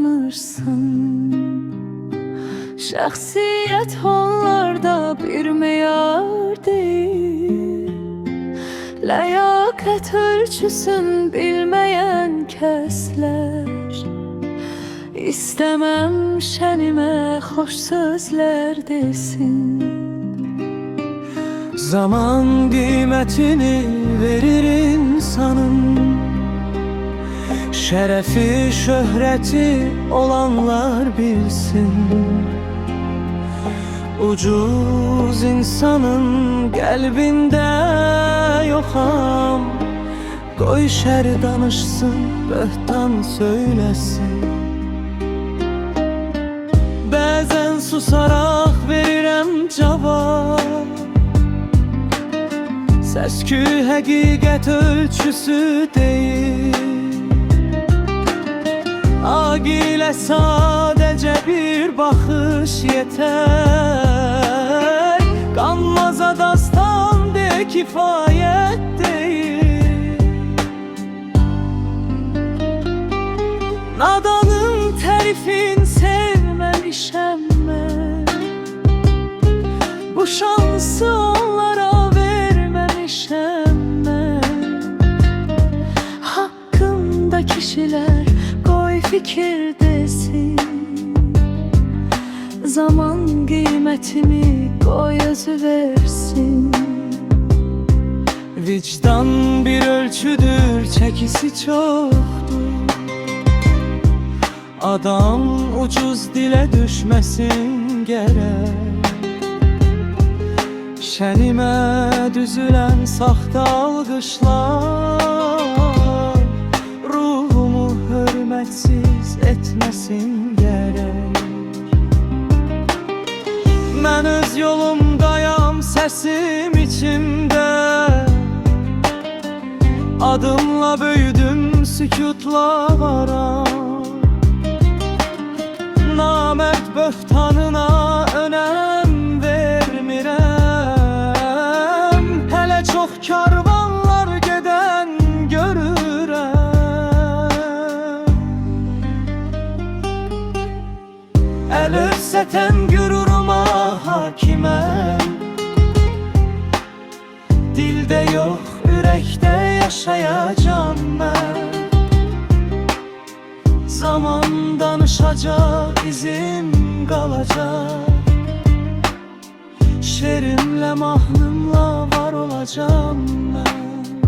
danışsın. Şəxsiyyət onlarda bir meyar deyil, ləyaqət ölçüsün bilməyən kəslər. İstəməm şənimə xoş sözlər desin. Zaman qiymətini verir insanın, şərəfi, şöhrəti olanlar bilsin. Ucuz insanın qəlbində yoxam, qoy şər danışsın, böhtan söyləsin. Bəzən susaraq verirəm cavab, səs-küy həqiqət ölçüsü deyil. Aqilə sadəcə bir baxış yetər, qanmaza dastan de kifayət deyil. Nadanın tərifin sevməmişəm mən, bu şansı onlara verməmişəm mən. Haqqımda kişilər qoy fikir desin, zaman qiymətimi qoy özü versin. Vicdan bir ölçüdür, çəkisi çoxdur. Adam ucuz dilə düşməsin gərək. Şənimə düzülən saxta alqışlar ruhumu hörmətsiz etməsin gərək. Mən öz yolumdayam, səsim içimdə, adımla böyüdüm, sükutla varam. Namərd böhtanına önəm vermirəm, hələ çox karvanlar gedən görürəm. Əl örsətən qüruruma hakiməm, dildə yox, ürəkdə yaşayacam mən. Zaman danışacaq, izim qalacaq, şerimlə, mahnımla var olacam mən.